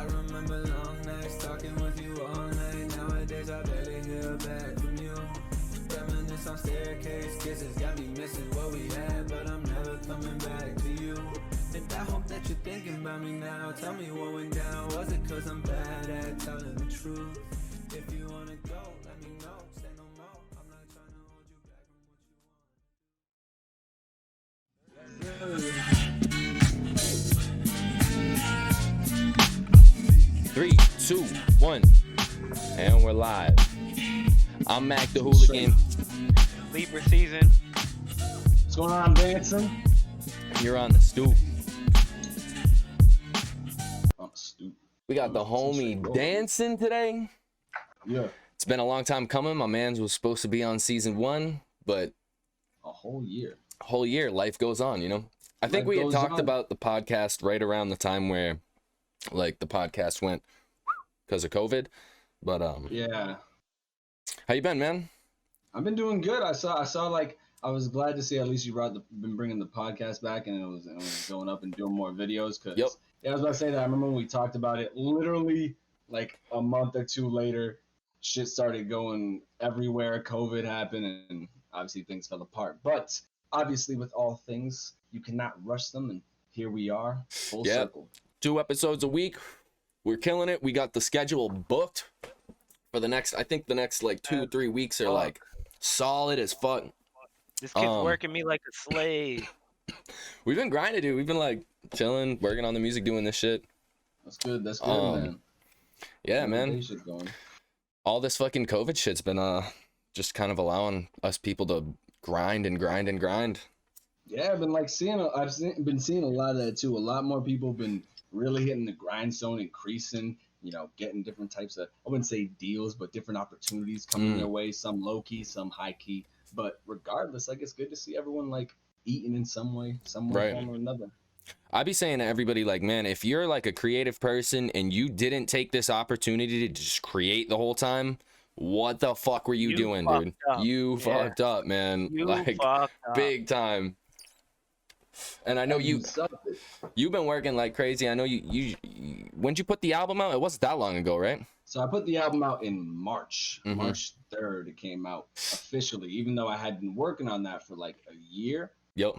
I remember long nights talking with you all night. Nowadays I barely hear back from you. Reminisce on staircase kisses, got me missing what we had, but I'm never coming back to you. And I hope that you're thinking about me now. Tell me what went down. Was it cause I'm bad at telling the truth? If you wanna go, let me know. Say no more. I'm not trying to hold you back from what you want. 3, 2, 1, and we're live. I'm Mac the Hooligan. Libra season. What's going on, DANSON? You're on the Stoop. Stoop. We got the homie DANSON today. Yeah. It's been a long time coming. My man's was supposed to be on season 1, but a whole year. Life goes on, you know. I think we had talked about the podcast right around the time where, like, the podcast went because of COVID. But yeah. How you been, man? I've been doing good. I saw like I was glad to see at least you been bringing the podcast back, and it was going up and doing more videos. Cause yeah, I was about to say that. I remember when we talked about it. Literally, like a month or two later, shit started going everywhere. COVID happened, and obviously things fell apart. But obviously, with all things, you cannot rush them, and here we are, full circle. 2 episodes a week. We're killing it. We got the schedule booked for the next, I think the next like 2-3 weeks are like solid as fuck. This kid's working me like a slave. We've been grinding, dude. We've been like chilling, working on the music, doing this shit. That's good. That's good, man. Yeah, man. All this fucking COVID shit's been just kind of allowing us people to grind and grind and grind. Yeah, I've been seeing a lot of that too. A lot more people have been really hitting the grindstone, increasing, getting different types of, I wouldn't say deals, but different opportunities coming their way, some low key, some high key. But regardless, like, it's good to see everyone like eating in some way, form or another. I'd be saying to everybody, like, man, if you're like a creative person and you didn't take this opportunity to just create the whole time, what the fuck were you doing, dude? You fucked up, man. Big time. And I know you've been working like crazy. I know you when'd you put the album out? It wasn't that long ago, right? So I put the album out in March. March 3rd it came out officially, even though I had been working on that for like a year. Yep.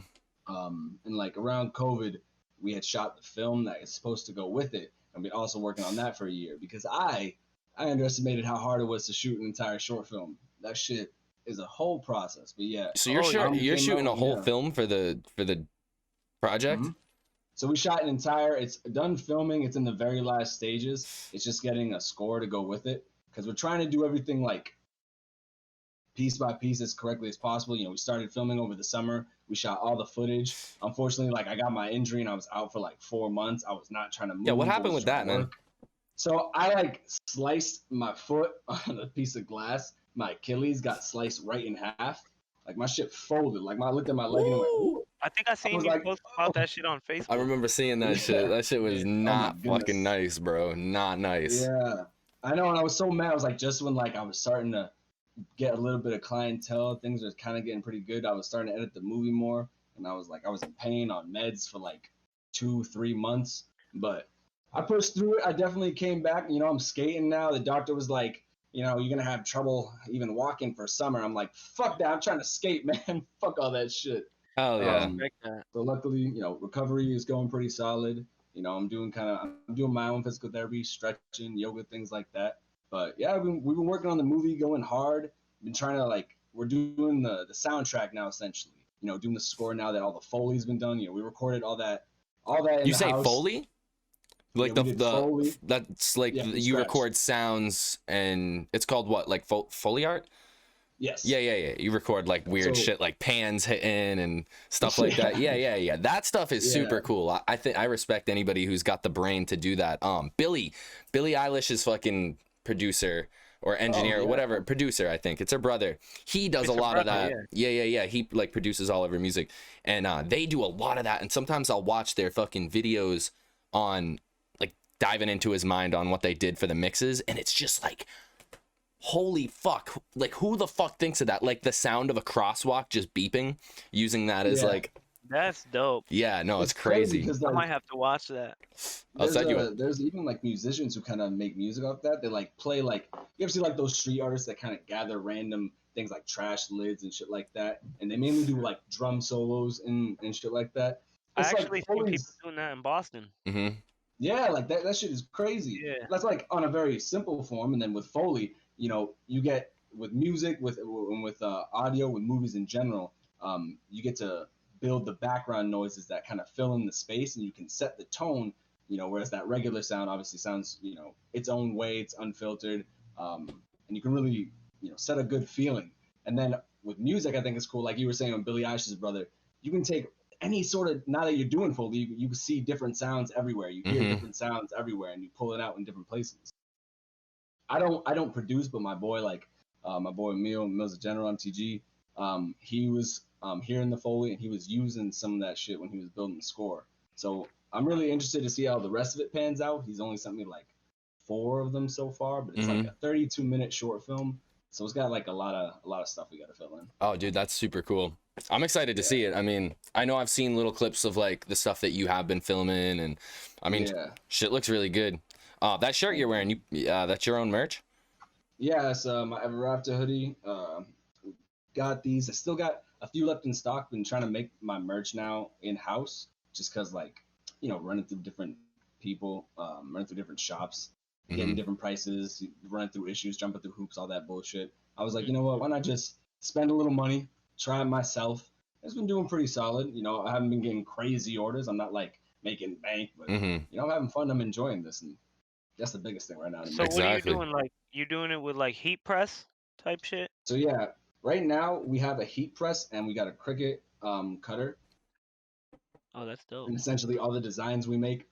And like around COVID, we had shot the film that is supposed to go with it, and we're also working on that for a year because I underestimated how hard it was to shoot an entire short film. That shit is a whole process. But yeah. So you're shooting a whole film for the project? So we shot it's done filming. It's in the very last stages. It's just getting a score to go with it because we're trying to do everything like piece by piece as correctly as possible. We started filming over the summer. We shot all the footage. Unfortunately, like I got my injury and I was out for like 4 months. I was not trying to move. Yeah, what happened with that, man? So I like sliced my foot on a piece of glass. My Achilles got sliced right in half. Like my shit folded. Like I looked at my leg and went, ooh. I think I seen you post about that shit on Facebook. I remember seeing that shit. That shit was not fucking nice, bro. Not nice. Yeah, I know. And I was so mad. I was like, just when like I was starting to get a little bit of clientele, things were kind of getting pretty good. I was starting to edit the movie more, and I was in pain on meds for like 2-3 months. But I pushed through it. I definitely came back. I'm skating now. The doctor was like, you're gonna have trouble even walking for summer. I'm like, fuck that. I'm trying to skate, man. Fuck all that shit. Oh yeah. So luckily, recovery is going pretty solid. I'm doing my own physical therapy, stretching, yoga, things like that. But yeah, we've been working on the movie, going hard. Been trying to we're doing the soundtrack now, essentially. Doing the score now that all the Foley's been done. We recorded all that. You say house. Foley? Like the Foley. That's like you record sounds, and it's called what? Like Foley art? Yes. Yeah. You record like weird shit, like pans hitting and stuff like that. Yeah. That stuff is super cool. I think I respect anybody who's got the brain to do that. Billie Eilish's fucking producer or engineer or whatever, producer, I think it's her brother. He does a lot of that. Yeah. He like produces all of her music, and they do a lot of that. And sometimes I'll watch their fucking videos on like diving into his mind on what they did for the mixes, and it's just like, holy fuck, like who the fuck thinks of that? Like the sound of a crosswalk just beeping, using that as like That's dope. Yeah, no, it's crazy. because I might have to watch that. there's even like musicians who kind of make music off that. They like play like, you ever see like those street artists that kind of gather random things like trash lids and shit like that, and they mainly do like drum solos and shit like that. I It's actually like seen Foley's, people doing that in Boston. Mm-hmm. yeah, like that shit is crazy. Yeah. That's like on a very simple form, and then with Foley, you know, you get with music, with audio, with movies in general, you get to build the background noises that kind of fill in the space, and you can set the tone. You know, whereas that regular sound obviously sounds, you know, its own way, it's unfiltered, and you can really, you know, set a good feeling. And then with music, I think it's cool. Like you were saying on Billie Eilish's brother, you can take any sort of, now that you're doing Foley, you can see different sounds everywhere. You hear different sounds everywhere, and you pull it out in different places. I don't produce, but my boy, like my boy Mills of General MTG, he was hearing the Foley, and he was using some of that shit when he was building the score. So I'm really interested to see how the rest of it pans out. He's only sent me like 4 of them so far, but it's like a 32-minute short film. So it's got like a lot of stuff we got to fill in. Oh, dude, that's super cool. I'm excited to see it. I mean, I know I've seen little clips of like the stuff that you have been filming, and I mean, shit looks really good. That shirt you're wearing, that's your own merch? Yeah, it's my Ever After hoodie. Got these. I still got a few left in stock. Been trying to make my merch now in house, just cause like, you know, running through different people, running through different shops, getting different prices, running through issues, jumping through hoops, all that bullshit. I was like, you know what? Why not just spend a little money, try it myself? It's been doing pretty solid. You know, I haven't been getting crazy orders. I'm not like making bank, but you know, I'm having fun. I'm enjoying this, and that's the biggest thing right now. So what are you doing? Like, you doing it with like heat press type shit? So yeah, right now we have a heat press and we got a Cricut cutter. Oh, that's dope. And essentially all the designs we make,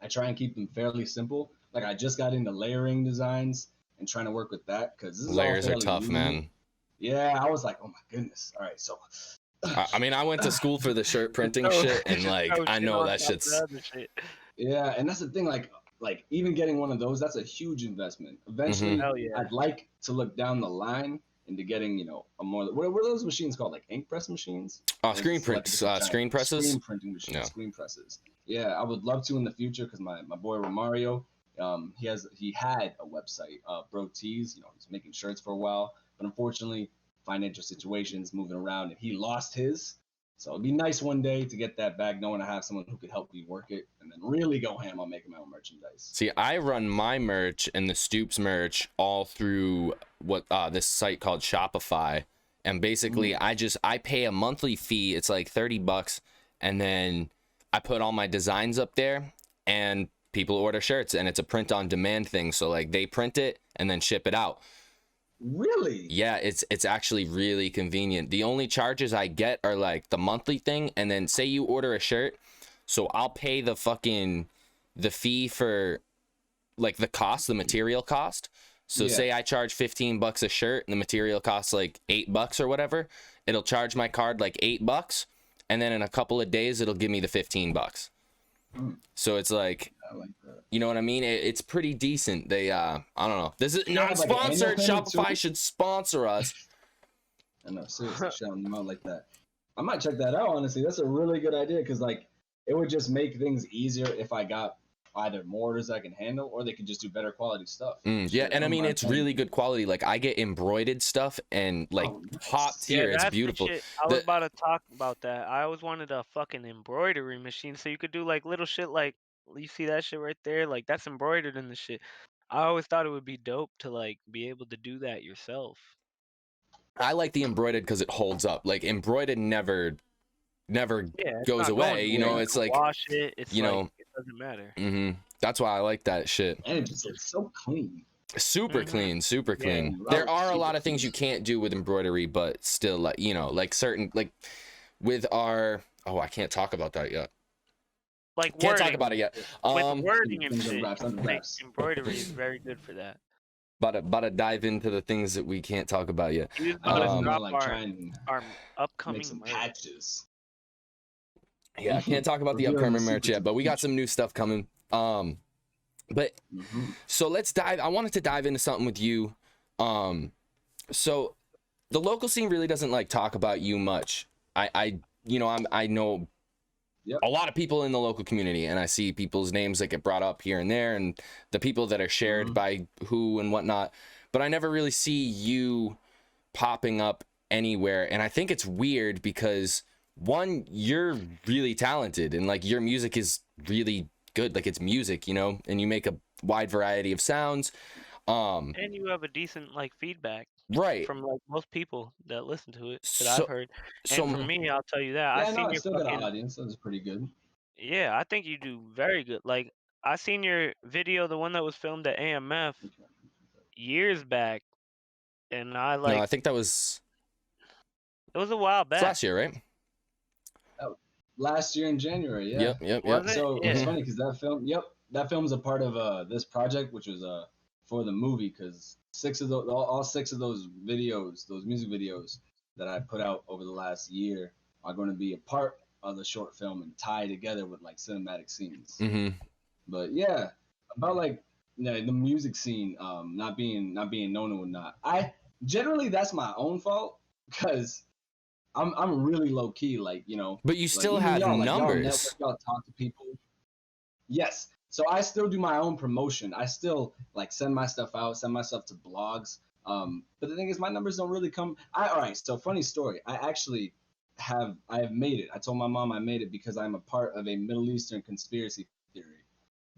I try and keep them fairly simple. Like I just got into layering designs and trying to work with that, because layers are tough, man. Yeah, I was like, oh my goodness. All right, so I mean, I went to school for the shirt printing shit, and like I know that shit's yeah, and that's the thing, like even getting one of those, that's a huge investment. Eventually I'd like to look down the line into getting, you know, a more, what are those machines called, like ink press machines? Screen presses. Screen printing machines, screen presses. Yeah, I would love to in the future, because my boy Romario, he had a website, Bro Tees, you know, he's making shirts for a while, but unfortunately financial situations moving around, and he lost his. So it'd be nice one day to get that back, knowing I have someone who could help me work it, and then really go ham on making my own merchandise. See, I run my merch and the Stoops merch all through this site called Shopify, and basically I pay a monthly fee. It's like $30, and then I put all my designs up there, and people order shirts, and it's a print on demand thing. So like they print it and then ship it out. Really? Yeah, it's actually really convenient. The only charges I get are like the monthly thing, and then say you order a shirt, so I'll pay the fee for like the cost, the material cost. So say I charge $15 a shirt and the material costs like $8 or whatever, it'll charge my card like $8, and then in a couple of days it'll give me the $15. So it's like, I like that. You know what I mean? It's pretty decent. They I don't know. This is not sponsored. Shopify should sponsor us. I know, seriously, shouting them out like that. I might check that out, honestly. That's a really good idea, because like it would just make things easier if I got either more orders I can handle, or they could just do better quality stuff. Yeah, and I mean, it's really good quality. Like I get embroidered stuff, and like top tier. It's beautiful. I was about to talk about that. I always wanted a fucking embroidery machine, so you could do like little shit, like you see that shit right there, like that's embroidered in the shit. I always thought it would be dope to like be able to do that yourself. I like the embroidered because it holds up. Like embroidered never goes away. You know, it's like wash it. It's, you like, know, it doesn't matter. That's why I like that shit. And it just looks so clean. Super clean, super clean. There are a lot of things you can't do with embroidery, but still, like, you know, like certain, like with our, I can't talk about that yet. Like can't talk about it yet. With wording and shit, embroidery is very good for that. About to dive into the things that we can't talk about yet. Our upcoming make some patches. Yeah, I can't talk about the upcoming merch yet, but we got some new stuff coming. But so let's dive. I wanted to dive into something with you. So the local scene really doesn't like talk about you much. I you know, I know Yep. a lot of people in the local community, and I see people's names that get brought up here and there, and the people that are shared by who and whatnot, but I never really see you popping up anywhere. And I think it's weird because, one, you're really talented and like your music is really good, like it's music, you know, and you make a wide variety of sounds, And you have a decent like feedback right. from like most people that listen to it that I've So heard. And for so me, I'll tell you that I Yeah, no, seen I your still got an fucking audience. That was pretty good. yeah. I think you do very good. Like I seen your video, the one that was filmed at AMF years back, and I no, like I think that was it was a while it's back. last year, right? Last year in January, yeah. Yep. Was it? So it's Yeah. funny because that film's a part of this project, which was for the movie. Because all 6 of those videos, those music videos that I put out over the last year, are going to be a part of the short film and tie together with like cinematic scenes. But yeah, about like the music scene, not being known and whatnot. I generally that's my own fault because I'm really low key, like, you know, But you like still even have y'all, like y'all numbers. network, y'all talk to people. Yes. So I still do my own promotion. I still like send my stuff out, send my stuff to blogs. But the thing is, my numbers don't really come. All right. So funny story. I have made it. I told my mom I made it because I'm a part of a Middle Eastern conspiracy theory.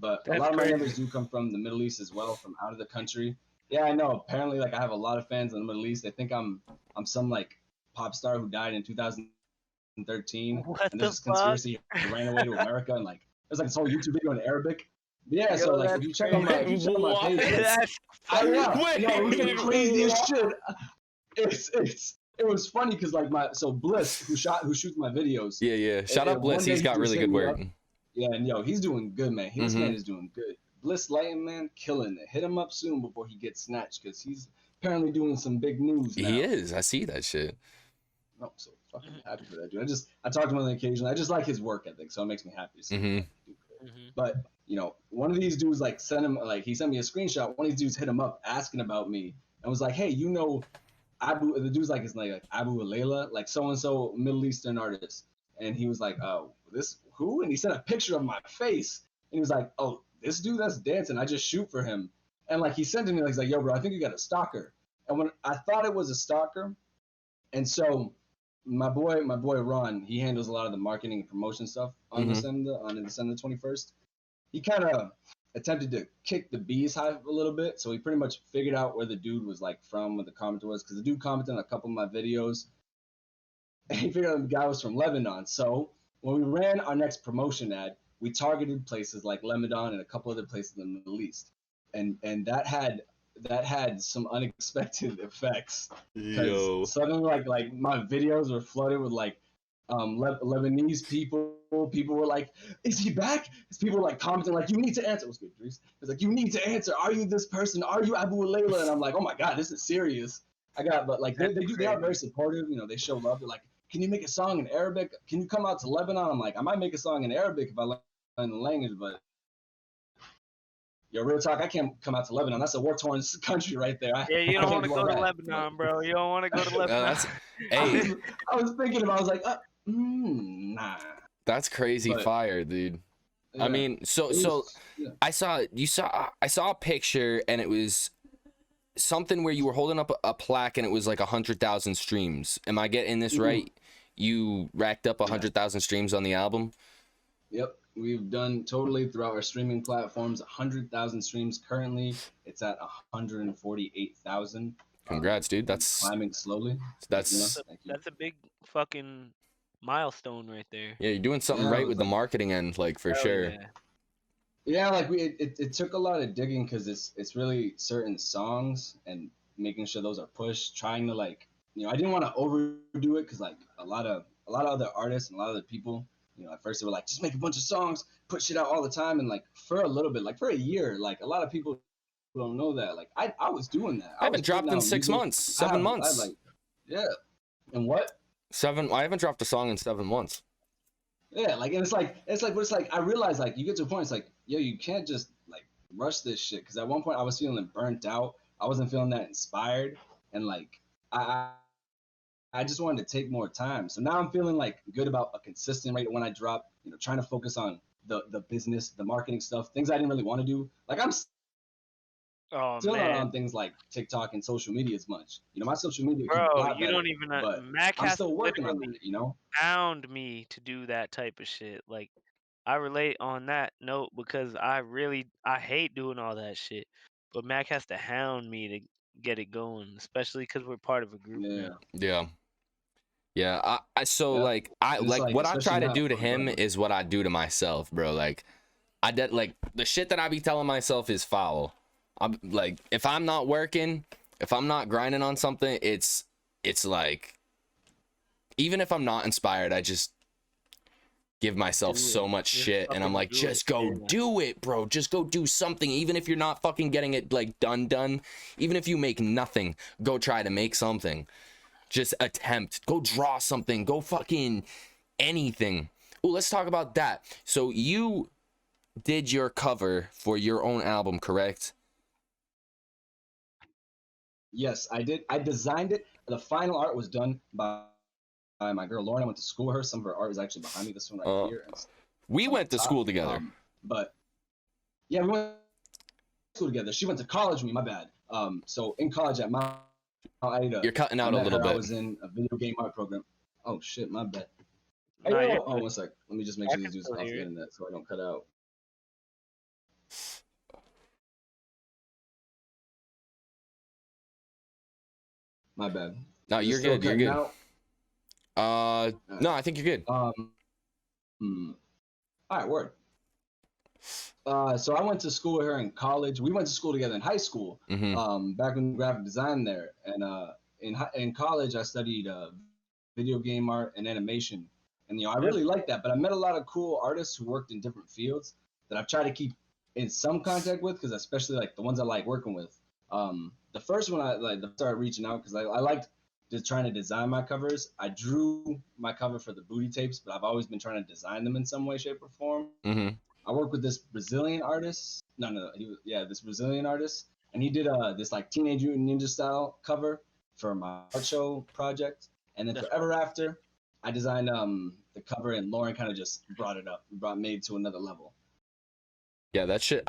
But a That's lot of my crazy. numbers do come from the Middle East as well, from out of the country. Yeah, I know. Apparently, like I have a lot of fans in the Middle East. They think I'm some like pop star who died in 2013, What and the there's this fuck? conspiracy he ran away to America, and like there's like this whole YouTube video in Arabic. Yeah, so Yo, like if that's you check on my crazy. page, like That's I know, Wait, yo, it was the craziest what? shit. It was funny because like Bliss who shoots my videos. Yeah. Shout out Bliss. One day He's he got just really hit good me up. work. Yeah, and yo, he's doing good, man. This man is doing good. Bliss Lighting, man, killing it. Hit him up soon before he gets snatched because he's apparently doing some big news now. He is. I see that shit. I'm so fucking happy for that dude. I talk to him on the occasion. I just like his work ethic, so it makes me happy to see him do good. But you know, one of these dudes like he sent me a screenshot. One of these dudes hit him up asking about me and was like, "Hey, you know, the dude's like his like Abu Layla, like so and so Middle Eastern artist." And he was like, "Oh, this who?" And he sent a picture of my face. And he was like, "Oh, this dude that's dancing. I just shoot for him." And like he sent to me, like, he's like, "Yo, bro, I think you got a stalker." And when I thought it was a stalker, and so my boy Ron, he handles a lot of the marketing and promotion stuff on December 21st. He kind of attempted to kick the bees hive a little bit, so he pretty much figured out where the dude was like from, what the commenter was, because the dude commented on a couple of my videos, and he figured out the guy was from Lebanon. So when we ran our next promotion ad, we targeted places like Lebanon and a couple other places in the Middle East, and that had some unexpected effects because suddenly like my videos were flooded with like Lebanese people. People were like, "Is he back?" People were like commenting like, "You need to answer." What's good, Dries? It's like, "You need to answer. Are you this person? Are you Abu Layla?" And I'm like, "Oh my god, this is serious." But like they are very supportive. You know, they show love. They're like, "Can you make a song in Arabic? Can you come out to Lebanon?" I'm like, "I might make a song in Arabic if I learn the language, but." Yo, real talk, I can't come out to Lebanon. That's a war-torn country right there. Yeah, you I don't can't want to do all go to that. Lebanon, bro. You don't want to go to Lebanon. Hey, I was thinking about. I was like, nah. that's crazy But, fire, dude. Yeah, I mean, yeah. I saw a picture and it was something where you were holding up a plaque and it was like 100,000 streams. Am I getting this right? You racked up 100,000 streams on the album? Yep. We've done totally throughout our streaming platforms 100,000 streams. Currently, it's at 148,000. Congrats, dude. That's climbing slowly. That's a big fucking milestone right there. yeah. You're doing something right with the marketing end, like for sure. Yeah, like it took a lot of digging because it's really certain songs and making sure those are pushed. Trying to like, you know, I didn't want to overdo it because like a lot of other artists and a lot of other people, you know, at first they were like, just make a bunch of songs, put shit out all the time, and like for a little bit, like for a year, like a lot of people don't know that. Like I was doing that. I haven't dropped in 6 months, 7 months. Yeah, and what? 7. I haven't dropped a song in 7 months. Yeah, like, and but it's like I realized like you get to a point, it's like, yo, you can't just like rush this shit. Because at one point I was feeling burnt out. I wasn't feeling that inspired, and like I I just wanted to take more time. So now I'm feeling like good about a consistent rate when I drop, trying to focus on the business, the marketing stuff, things I didn't really want to do. Like I'm Oh still not man, on things like TikTok and social media as much. My social media could be a bro, lot you don't better, even. but Mac I'm has still to working on literally that. hound me to do that type of shit. Like, I relate on that note because I hate doing all that shit. But Mac has to hound me to get it going, especially because we're part of a group Yeah. now. Yeah. Yeah, so Yep. like I And it's like like, what I especially try to now, do to oh, go him ahead, is what I do to myself, bro. Like I did, like the shit that I be telling myself is foul. I'm like, if I'm not working, if I'm not grinding on something, it's like, even if I'm not inspired, I just give myself Do so it. much Just shit, and I'm fucking like, do it. just go Yeah. do it, bro. Just go do something, even if you're not fucking getting it like done. Even if you make nothing, go try to make something. Just attempt. Go draw something. Go fucking anything. Oh, let's talk about that. So you did your cover for your own album, correct? Yes, I did. I designed it. The final art was done by my girl Lauren. I went to school with her. Some of her art is actually behind me. This one right here, and We some went up to top. school together. But yeah, we went to school together. She went to college with me. My bad. So in college at Mount Ida, You're cutting I out a met little her. I bit. was in a video game art program. Oh shit, my bad. Hey, No, yo, you're oh, good. one sec. Let me just make I sure can these dudes still off hear the it. internet so I don't cut out. My bad. No, Is it you're still good. You're cutting good. out? No, I think you're good. All right, word. So I went to school with her in college. We went to school together in high school. Back when graphic design there, and in college I studied video game art and animation, and I really liked that. But I met a lot of cool artists who worked in different fields that I've tried to keep in some contact with, because especially like the ones I like working with. The first one I started reaching out because I liked just trying to design my covers. I drew my cover for the booty tapes, but I've always been trying to design them in some way, shape, or form. I work with this Brazilian artist. No. This Brazilian artist, and he did this like Teenage Mutant Ninja style cover for my art show project. And then That's Forever After, I designed the cover, and Lauren kind of just brought it up, made it to another level. Yeah, that shit.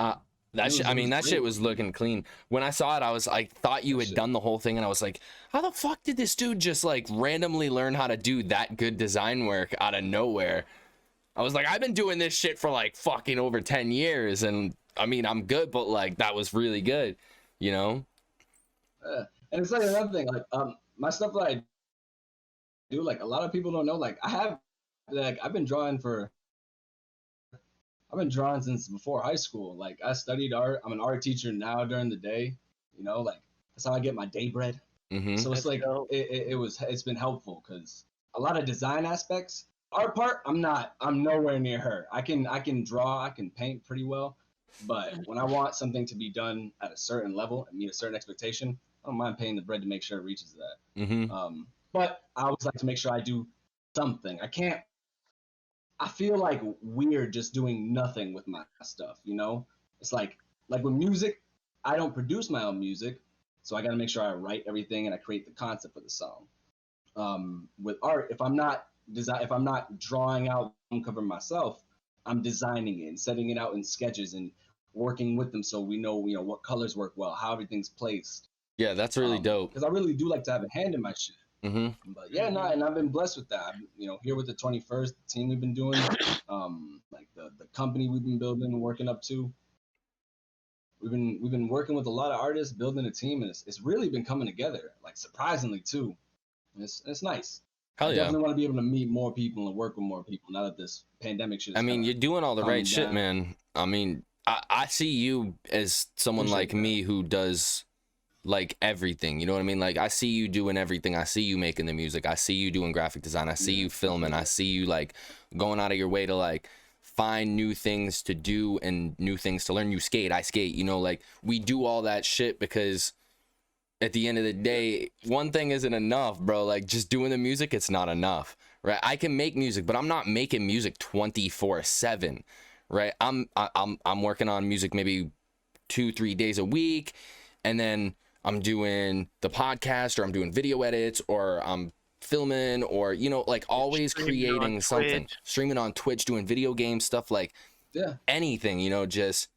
That shit. I mean, that shit was looking clean. When I saw it, I thought you had done the whole thing, and I was like, how the fuck did this dude just like randomly learn how to do that good design work out of nowhere? I was like, I've been doing this shit for like fucking over 10 years, and I mean, I'm good, but like that was really good, you know? And it's like another thing, like my stuff that I do, like a lot of people don't know, like I've been drawing since before high school. Like I studied art. I'm an art teacher now during the day, like that's how I get my day bread. So it's like it's been helpful because a lot of design aspects, art part, I'm nowhere near her. I can draw, I can paint pretty well, but when I want something to be done at a certain level and meet a certain expectation, I don't mind paying the bread to make sure it reaches that. But I always like to make sure I do something. I feel like weird just doing nothing with my stuff, It's like with music, I don't produce my own music, so I got to make sure I write everything and I create the concept for the song. With art, if I'm not drawing out the cover myself, I'm designing it and setting it out in sketches and working with them so we know what colors work well, how everything's placed. Yeah, that's really dope. Because I really do like to have a hand in my shit. But yeah, no, and I've been blessed with that. Here with the 21st team we've been doing, like the company we've been building and working up to. We've been working with a lot of artists, building a team, and it's really been coming together, like surprisingly too. And it's nice. Hell I yeah. definitely want to be able to meet more people and work with more people now that this pandemic shit is I mean, you're doing all the right shit, down. man. I mean, I see you as someone like me who does like everything, you know what I mean? Like I see you doing everything. I see you making the music. I see you doing graphic design. I see you filming. I see you like going out of your way to like find new things to do and new things to learn. You skate, I skate, like we do all that shit because at the end of the day, one thing isn't enough, bro. Like just doing the music, it's not enough, right? I can make music, but I'm not making music 24/7, right? I'm working on music maybe 2-3 days a week, and then I'm doing the podcast, or I'm doing video edits, or I'm filming or, you know, like always creating something, streaming on Twitch, doing video game stuff, like anything, you know, just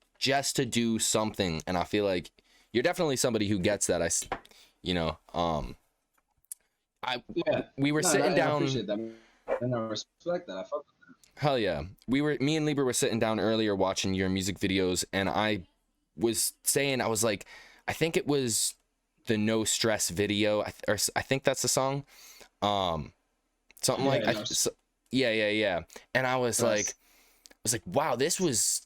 to do something. And I feel like you're definitely somebody who gets that. We were sitting down. I appreciate that, and I respect that. I fuck with that. Hell yeah. Me and Lieber were sitting down earlier watching your music videos, and I was saying, I was like, I think it was the No Stress video, I think that's the song. Something like yeah. And I was like, wow, this was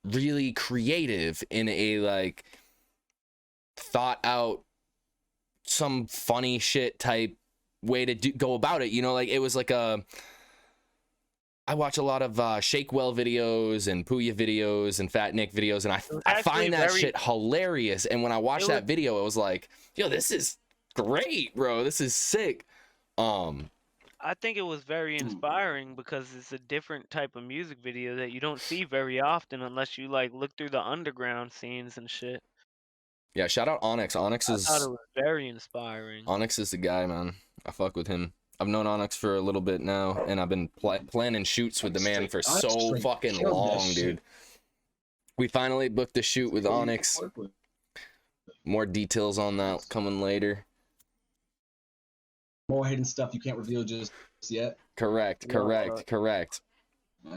really creative in a like thought out, some funny shit type way to go about it, you know, like it was like I watch a lot of Shakewell videos and Puya videos and Fat Nick videos, and I find that shit hilarious. And when I watched that video, I was like, yo, this is great, bro. This is sick. I think it was very inspiring because it's a different type of music video that you don't see very often unless you like look through the underground scenes and shit. Yeah, shout out Onyx. I thought it was very inspiring. Onyx is the guy, man. I fuck with him. I've known Onyx for a little bit now, and I've been planning shoots with the man for so fucking long, dude. We finally booked a shoot with Onyx. More details on that coming later. More hidden stuff you can't reveal just yet. Correct. I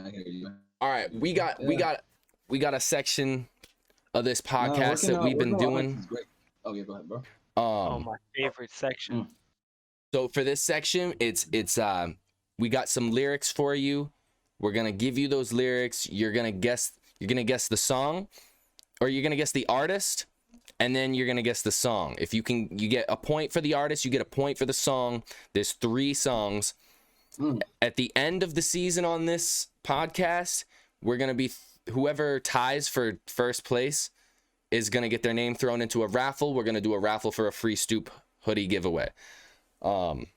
hear you. All right, we got a section of this podcast that we've been doing. Oh yeah, go ahead, bro. My favorite section. So for this section, it's we got some lyrics for you. We're gonna give you those lyrics. You're gonna guess the song, or you're gonna guess the artist, and then you're gonna guess the song. If you get a point for the artist, you get a point for the song. There's 3 songs. At the end of the season on this podcast, we're gonna be whoever ties for first place is gonna get their name thrown into a raffle. We're gonna do a raffle for a free Stoop hoodie giveaway. Okay.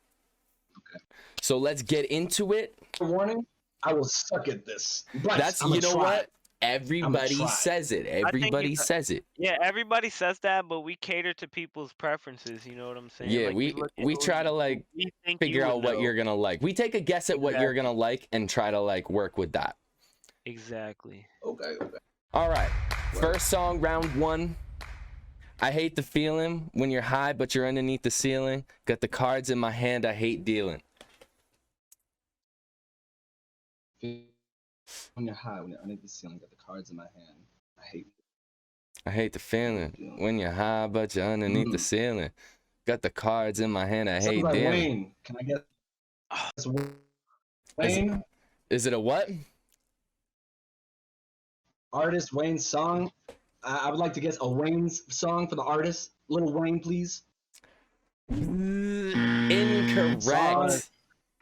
So let's get into it. Warning, I will suck at this. But that's, you know what? Everybody says it. Everybody says it. Yeah, everybody says that, but we cater to people's preferences, you know what I'm saying? Yeah, like, we try to like figure out what you're gonna like. We take a guess at what you're gonna like and try to like work with that. Exactly. Okay. All right. First song, round 1. I hate the feeling when you're high, but you're underneath the ceiling. Got the cards in my hand, I hate dealing. When you're high, when you're underneath the ceiling, got the cards in my hand, I hate the feeling when you're high, but you're underneath the ceiling. Got the cards in my hand, I hate dealing. Wayne. Can I get Wayne? Is it a what? Artist Wayne's song. I would like to guess a Wayne's song for the artist. Little Wayne, please. Incorrect.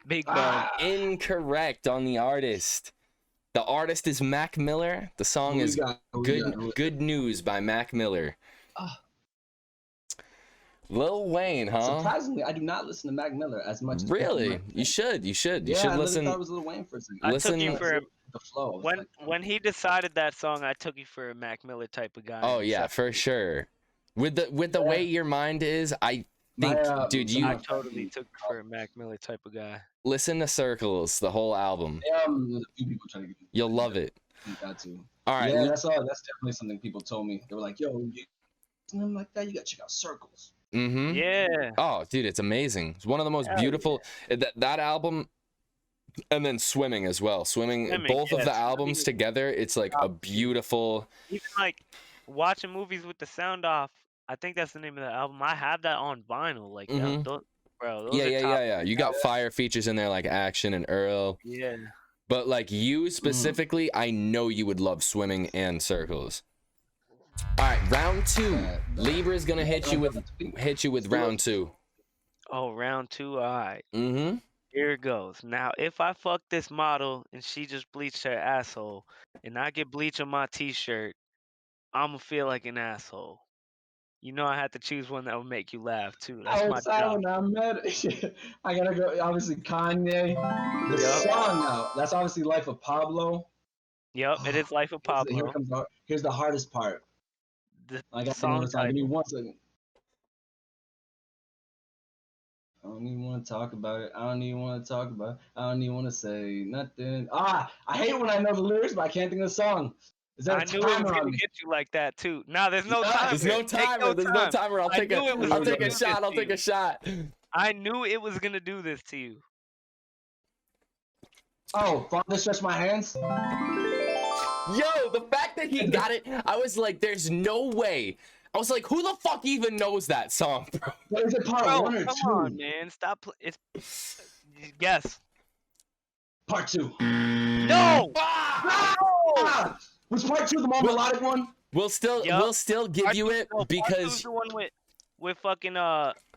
Big man. Incorrect on the artist. The artist is Mac Miller. The song is Good News by Mac Miller. Lil Wayne, huh? Surprisingly, I do not listen to Mac Miller as much. Really? You should. You should listen. I thought it was Lil Wayne for a second. I took you for the flow. When he decided that song, I took you for a Mac Miller type of guy. Oh yeah, for sure. With the way your mind is, I think, dude, I totally took you for a Mac Miller type of guy. Listen to Circles, the whole album. A few people trying to get You'll love it. You got to. All right. Yeah, that's definitely something people told me. They were like, "Yo, something like that, you gotta check out Circles." Mm-hmm. Yeah. Oh, dude, it's amazing. It's one of the most beautiful. That album. And then Swimming as well. Swimming both of the albums together, it's like a beautiful. Even like watching movies with the sound off. I think that's the name of the album. I have that on vinyl. Like, those yeah. You got fire features in there like Action and Earl. Yeah. But like you specifically, I know you would love Swimming and Circles. All right, round 2. Libra's gonna hit you with round 2. Oh, round 2. All right. Mm-hmm. Here it goes. Now, if I fuck this model and she just bleached her asshole, and I get bleach on my t-shirt, I'ma feel like an asshole. You know I had to choose one that would make you laugh too. That's my job. I gotta go. Obviously, Kanye. The song now. That's obviously Life of Pablo. Yep, it is Life of Pablo. Here's the hardest part. The I got song the time. Give me 1 second. I don't even want to talk about it. I don't even want to talk about it. I don't even want to say nothing. I hate when I know the lyrics, but I can't think of the song. Is there I a knew it was timer on gonna me? get you like that too. Nah, there's no timer. There's no Take timer. There's no time. timer. I knew it was I'll gonna take a do shot. this I'll to take you. a shot. I knew it was gonna do this to you. Oh, Father Stretch My Hands? Yo, the fact that he got it, I was like, there's no way. I was like, who the fuck even knows that song, bro? What is it, part Bro, 1 or come 2? on, man. Stop. It's guess. Part 2. No. Ah! Ah! Was part 2 the more melodic one? We'll still give Part you two- it no, Part because two's the one with fucking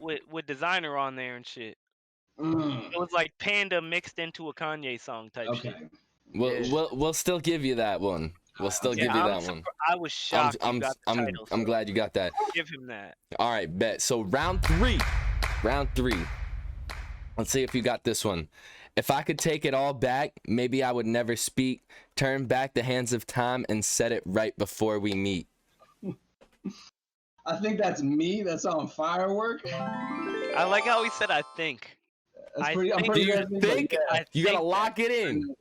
with designer on there and shit. It was like Panda mixed into a Kanye song type Okay. shit. we'll still give you that one. We'll still give you that one. I was shocked you got the title. I'm glad you got that. Give him that. All right, bet. So round three. Let's see if you got this one. If I could take it all back, maybe I would never speak. Turn back the hands of time and set it right before we meet. I think that's me. That's on Firework. I like how he said I think. That's I pretty. I'm think- pretty Do you sure that's me, think? but yeah. You gotta think lock it in.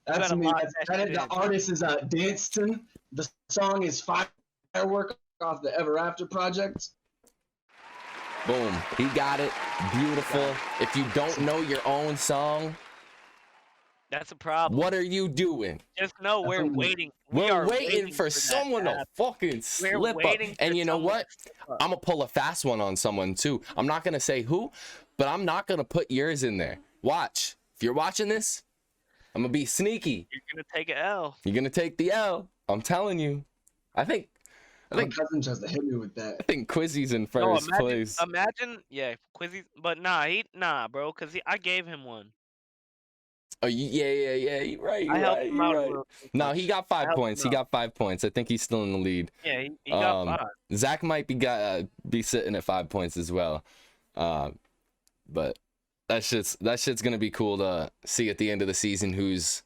That's gotta me. lock That's, that that shit is, the in. artist is DANSON. The song is Firework off the Ever After project. Boom. He got it. Beautiful. If you don't know your own song, That's a problem. what are you doing? Just know we're That's waiting. We're waiting for that someone to happen. fucking slip up. waiting And for you know someone what? to slip up. I'm gonna pull a fast one on someone too. I'm not gonna say who, but I'm not gonna put yours in there. Watch. If you're watching this, I'm gonna be sneaky. You're gonna take an L. You're gonna take the L. I'm telling you. I think My cousin tries to hit me with that. Quizzy's in No, first place. imagine, yeah, Quizzy, but nah, bro, cause I gave him one. Oh, yeah. You're right. I helped him out a Right. little. No, he got 5 helped points. him He got 5 points. I think he's still in the lead. Yeah, he got 5. Zach might be sitting at 5 points as well. But that shit's gonna be cool to see at the end of the season who's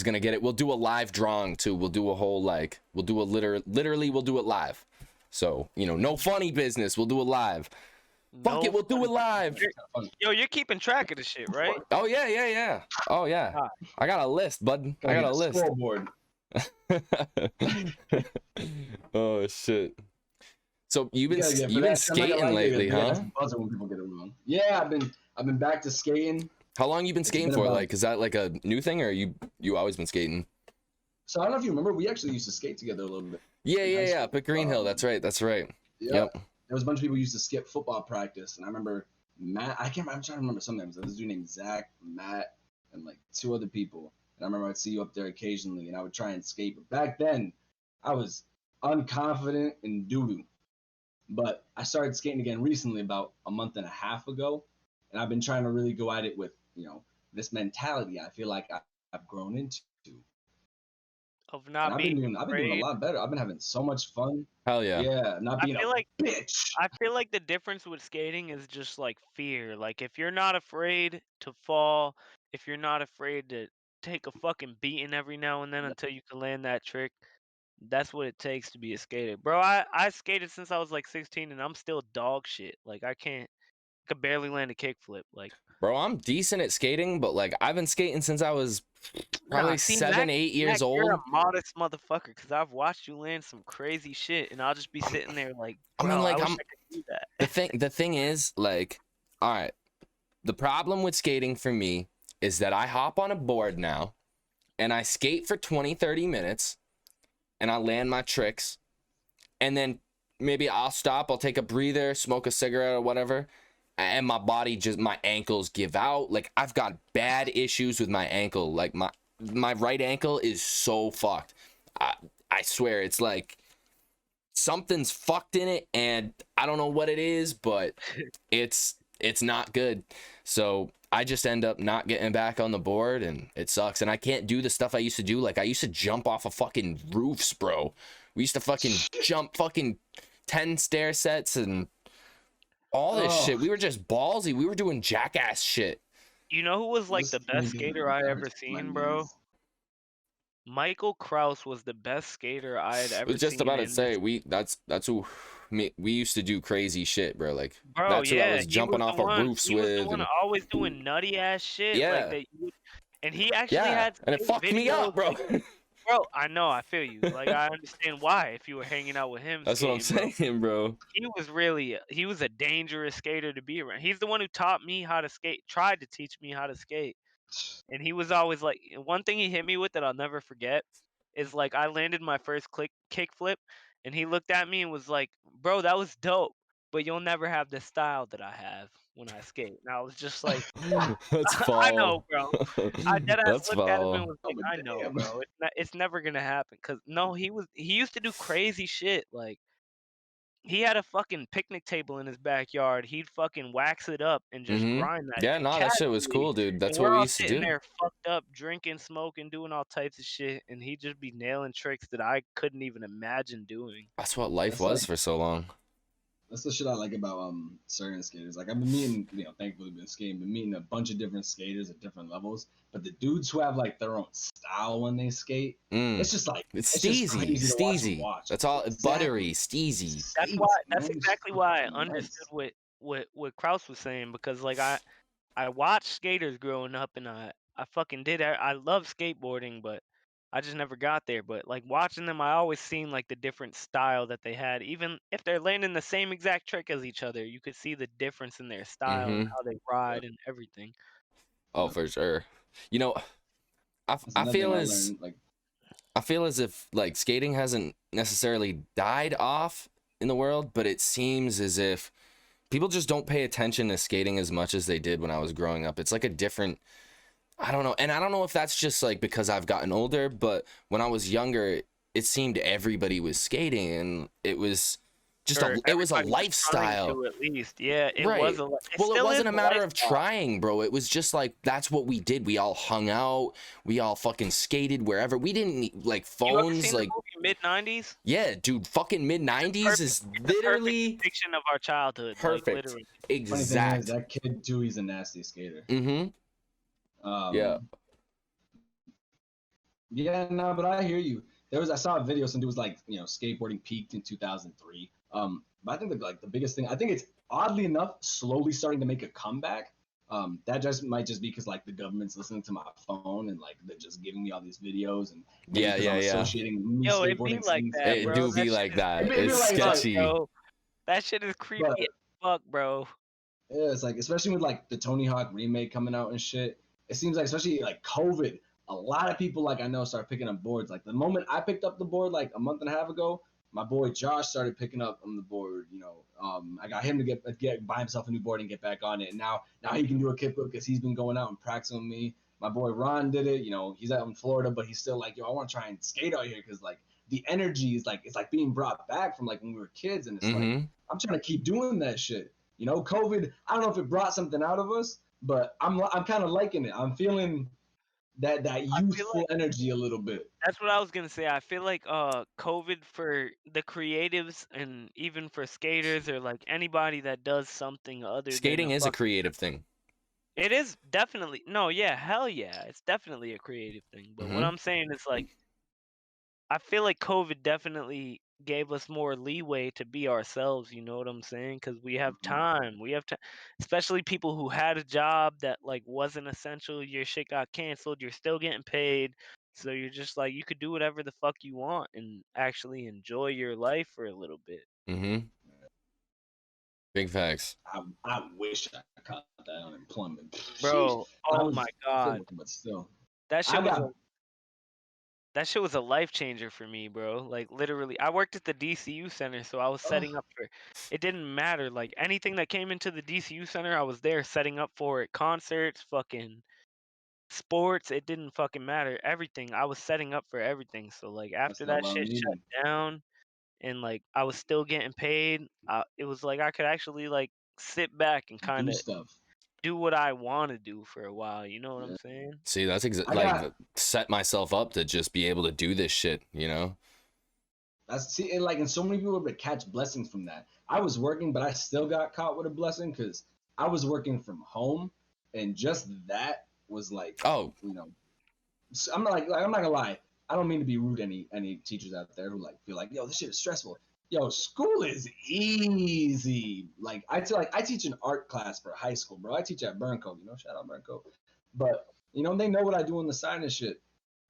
gonna get it. We'll do a live drawing too. We'll do a whole literally we'll do it live. So, no funny business. We'll do it live. Fuck it, we'll do it live. Yo, you're keeping track of the shit, right? Oh yeah. Oh yeah. I got a list, bud. I got a list. Scoreboard. Oh shit. So you've been Yeah, you've been skating lately, huh? Buzzer when people get it wrong. Yeah, I've been back to skating. How long you been skating been for? about- Like, is that like a new thing, or you always been skating? So I don't know if you remember, we actually used to skate together a little bit. Yeah. Up at Green Hill. That's right. Yeah. Yep. There was a bunch of people who used to skip football practice, and I remember Matt. I'm trying to remember some names. There was a dude named Zach, Matt, and like 2 other people. And I remember I'd see you up there occasionally, and I would try and skate. But back then, I was unconfident and doo-doo. But I started skating again recently, about a month and a half ago, and I've been trying to really go at it with this mentality. I feel like I've grown into. Of not I've being been doing a lot better. I've been having so much fun. Hell yeah. Yeah, not being feel a like- bitch. I feel like the difference with skating is just like fear. Like if you're not afraid to fall, if you're not afraid to take a fucking beating every now and then until you can land that trick, that's what it takes to be a skater. Bro, I skated since I was like 16 and I'm still dog shit. Like I could barely land a kickflip. Like Bro, I'm decent at skating, but like I've been skating since I was probably 7, 8 years old. You're a modest motherfucker because I've watched you land some crazy shit and I'll just be sitting there like, bro, I mean, like, wish I could do that. The thing is, like, all right, the problem with skating for me is that I hop on a board now and I skate for 20, 30 minutes and I land my tricks, and then maybe I'll stop, I'll take a breather, smoke a cigarette or whatever, and my ankles give out. Like I've got bad issues with my ankle. Like my right ankle is so fucked. I swear it's like something's fucked in it, and I don't know what it is, but it's not good. So I just end up not getting back on the board, and it sucks. And I can't do the stuff I used to do. Like I used to jump off of fucking roofs, bro. We used to fucking jump fucking 10 stair sets and all this shit. We were just ballsy. We were doing jackass shit. You know who was like the best skater I ever seen, bro? Michael Kraus was the best skater I had I ever was just seen about to in say this. that's who we used to do crazy shit, bro. Like Bro, that's who I yeah, was jumping off of roofs he was the with, one and always doing nutty ass shit like yeah, that. And he actually yeah, had and it skate fucked me videos up, bro. like, bro, I know, I feel you. Like I understand why if you were hanging out with him That's what I'm skating, bro. saying, bro. He was a dangerous skater to be around. He's the one who taught me how to skate, tried to teach me how to skate. And he was always like, one thing he hit me with that I'll never forget is like I landed my first kick flip, and he looked at me and was like, "Bro, that was dope, but you'll never have the style that I have when I skate." And I was just like, That's "I know, foul. bro." I dead ass That's looked at him and foul. was Oh, like, but "I know, damn. bro. It's never gonna happen." Cause no, he used to do crazy shit like. He had a fucking picnic table in his backyard. He'd fucking wax it up and just grind that Yeah, shit nah, that shit was casually. cool, dude. And That's what we're we all used to sitting do. there fucked up, drinking, smoking, doing all types of shit. And he'd just be nailing tricks that I couldn't even imagine doing. That's what life That's was like for so long. that's the shit I like about certain skaters. Like I've been meeting, thankfully been skating, been meeting a bunch of different skaters at different levels. But the dudes who have like their own style when they skate, it's just like It's it's just steezy, crazy to watch them steezy. watch. That's all buttery, Exactly. steezy. That's Man, it's exactly why I fucking understood nice. what Kraus was saying, because like I watched skaters growing up, and I fucking did. I love skateboarding, but I just never got there. But like watching them, I always seen like the different style that they had. Even if they're landing the same exact trick as each other, you could see the difference in their style and Mm-hmm. how they Yep. ride and everything. Oh, Yep. for sure. You know, That's I another thing feel I as learned. Like I feel as if like skating hasn't necessarily died off in the world, but it seems as if people just don't pay attention to skating as much as they did when I was growing up. It's like a different, I don't know. And I don't know if that's just like because I've gotten older, but when I was younger, it seemed everybody was skating, and it was just Or it was a everybody was trying lifestyle. to, at least. Yeah, it was Right. it Well, it still is wasn't a a matter of lifestyle. trying, bro. It was just like that's what we did. We all hung out. We all fucking skated wherever. We didn't need like You ever phones. seen the Like, movie Mid-90s? yeah, dude, fucking mid 90s is It's a perfect literally depiction of our childhood, like perfect. literally. funny thing is Exact. that kid too. He's a nasty skater. Mm-hmm. Yeah. Um, Yeah, no, but I hear you. I saw a video, some dude was like, skateboarding peaked in 2003. But I think the biggest thing, I think it's oddly enough slowly starting to make a comeback. That just might just be because like the government's listening to my phone and like they're just giving me all these videos and maybe Yeah, because yeah, I'm yeah. associating me Yo, it be skateboarding like scenes. that, It bro. do That be shit like is that. It may be It's like fuck, sketchy. bro. That shit is creepy but as fuck, bro. yeah, it's like especially with like the Tony Hawk remake coming out and shit. It seems like especially like COVID, a lot of people like I know start picking up boards. Like the moment I picked up the board like a month and a half ago, my boy Josh started picking up on the board. I got him to get buy himself a new board and get back on it. And now he can do a kickflip because he's been going out and practicing with me. My boy Ron did it. He's out in Florida, but he's still like, yo, I want to try and skate out here because like the energy is like it's like being brought back from like when we were kids, and it's like Mm-hmm. I'm trying to keep doing that shit. COVID, I don't know if it brought something out of us, but I'm kind of liking it. I'm feeling that I feel youthful like energy a little bit. that's what I was gonna say. I feel like COVID for the creatives and even for skaters or like anybody that does something other than Skating a is a fucking. creative thing. It is definitely no, yeah, hell yeah, it's definitely a creative thing. But what Mm-hmm. I'm saying is like I feel like COVID definitely gave us more leeway to be ourselves, you know what I'm saying? Because we have Mhm. time. We have time, especially people who had a job that like wasn't essential. Your shit got canceled. You're still getting paid, so you're just like you could do whatever the fuck you want and actually enjoy your life for a little bit. Mm-hmm. Big facts. I wish I caught that unemployment. Sheesh. Bro, I oh was my still god, working, but still, that I shit was a got that shit was a life changer for me, bro. Like literally, I worked at the DCU center, so I was setting oh, up for. It didn't matter. Like anything that came into the DCU center, I was there setting up for it. Concerts, fucking sports. It didn't fucking matter. Everything. I was setting up for everything. So like that's after not that what I'm shit shut needing. down, and like I was still getting paid, it was like I could actually like sit back and kind Do of stuff. do what I want to do for a while. You know what I'm Yeah. saying? See, that's I like got set myself up to just be able to do this shit, you know? that's see, and so many people would catch blessings from that. I was working, but I still got caught with a blessing because I was working from home, and just that was like, Oh, I'm not I'm not gonna lie. I don't mean to be rude to any teachers out there who like feel like, yo, this shit is stressful. Yo, school is easy. Like I teach an art class for high school, bro. I teach at Burncoat, shout out Burncoat. But they know what I do on the side and shit.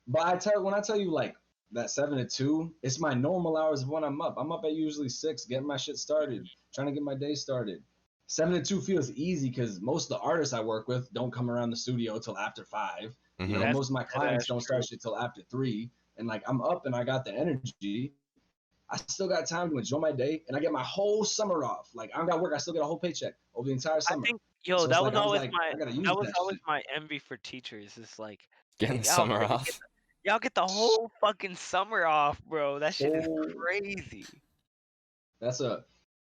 But when I tell you like that 7 to 2, it's my normal hours of when I'm up. I'm up at usually 6, getting my shit started, trying to get my day started. 7 to 2 feels easy because most of the artists I work with don't come around the studio till after 5. Mm-hmm. Most of my clients don't start shit till after 3. And like I'm up and I got the energy. I still got time to enjoy my day, and I get my whole summer off. Like I don't got to work, I still get a whole paycheck over the entire summer. I think, so that was always my envy for teachers. It's like getting summer off. Y'all get the whole fucking summer off, bro. That shit is crazy. That's a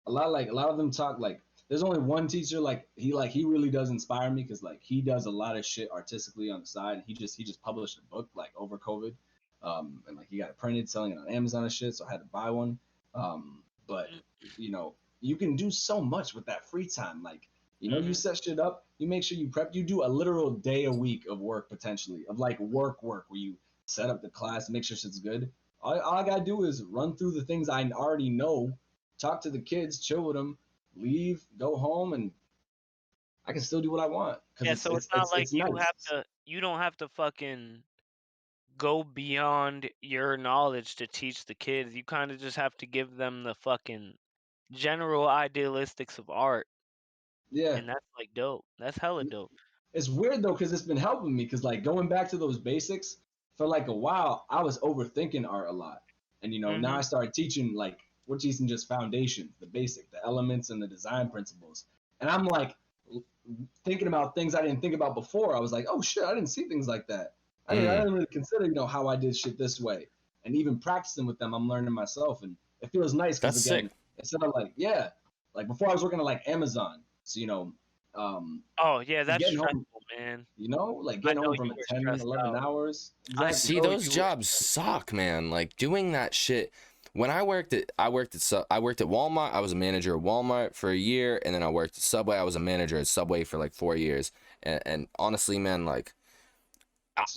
lot of them talk like. There's only one teacher he really does inspire me because like he does a lot of shit artistically on the side. And he just published a book like over COVID. And like he got it printed, selling it on Amazon and shit, so I had to buy one. But you can do so much with that free time. Like, you set shit up, you make sure you prep, you do a literal day a week of work potentially, of like work where you set up the class, make sure shit's good. All I gotta do is run through the things I already know, talk to the kids, chill with them, leave, go home, and I can still do what I want. Yeah, so it's not like you don't have to fucking go beyond your knowledge to teach the kids. You kind of just have to give them the fucking general idealistics of art. Yeah. And that's like dope. That's hella dope. It's weird though, because it's been helping me. Because like going back to those basics for like a while, I was overthinking art a lot. And now I started teaching like we're teaching just foundation, the basic, the elements and the design principles. And I'm like thinking about things I didn't think about before. I was like, oh shit, I didn't see things like that. I didn't really consider, how I did shit this way. And even practicing with them, I'm learning myself, and it feels nice because again, sick. Instead of like before I was working at like Amazon, so oh yeah, that's stressful, man. Like getting home from 10, 11 hours. Exactly. I see those jobs suck, man. Like doing that shit. When I worked at Walmart, I was a manager at Walmart for a year, and then I worked at Subway. I was a manager at Subway for like 4 years, and honestly, man, like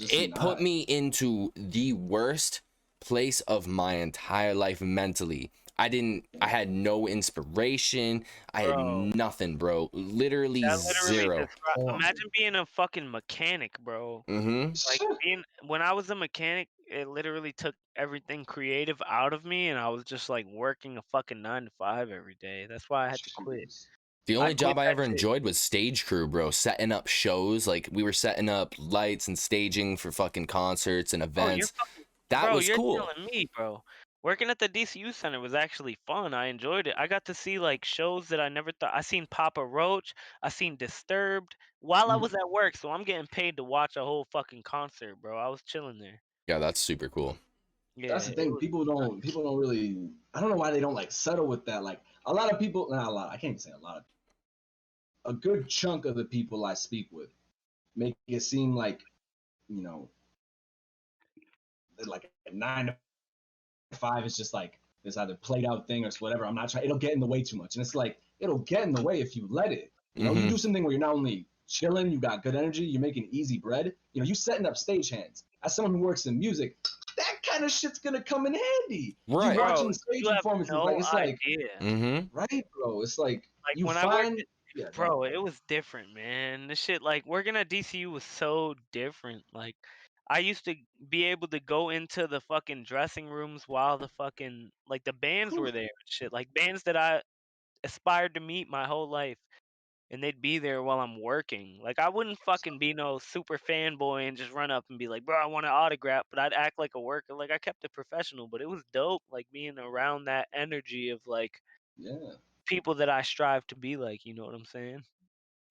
it put me into the worst place of my entire life mentally. I had no inspiration. I had nothing, bro. Literally zero. Imagine being a fucking mechanic, bro. Like when I was a mechanic, it literally took everything creative out of me, and I was just like working a fucking 9 to 5 every day. That's why I had to quit. The only job I ever enjoyed was stage crew, bro. Setting up shows. Like we were setting up lights and staging for fucking concerts and events. That was cool. You're telling me, bro. Working at the DCU Center was actually fun. I enjoyed it. I got to see like shows that I never thought. I seen Papa Roach. I seen Disturbed while I was at work. So I'm getting paid to watch a whole fucking concert, bro. I was chilling there. Yeah, that's super cool. Yeah, that's the thing. People don't really. I don't know why they don't like settle with that. Like a lot of people, not a lot. I can't even say a lot. A good chunk of the people I speak with make it seem like, like a 9 to 5 is just like this either played out thing or whatever. I'm not trying. It'll get in the way too much, and it's like it'll get in the way if you let it. You do something where you're not only chilling, you got good energy, you're making easy bread. You setting up stagehands. As someone who works in music, that kind of shit's gonna come in handy. Right. You watching stage performances, right, bro? It's like you when find. Bro, it was different, man. The shit, like, working at DCU was so different. Like, I used to be able to go into the fucking dressing rooms while the fucking, like, the bands were there and shit. Like, bands that I aspired to meet my whole life. And they'd be there while I'm working. Like, I wouldn't fucking be no super fanboy and just run up and be like, bro, I want an autograph. But I'd act like a worker. Like, I kept it professional. But it was dope, like, being around that energy of, like, people that I strive to be like, you know what I'm saying?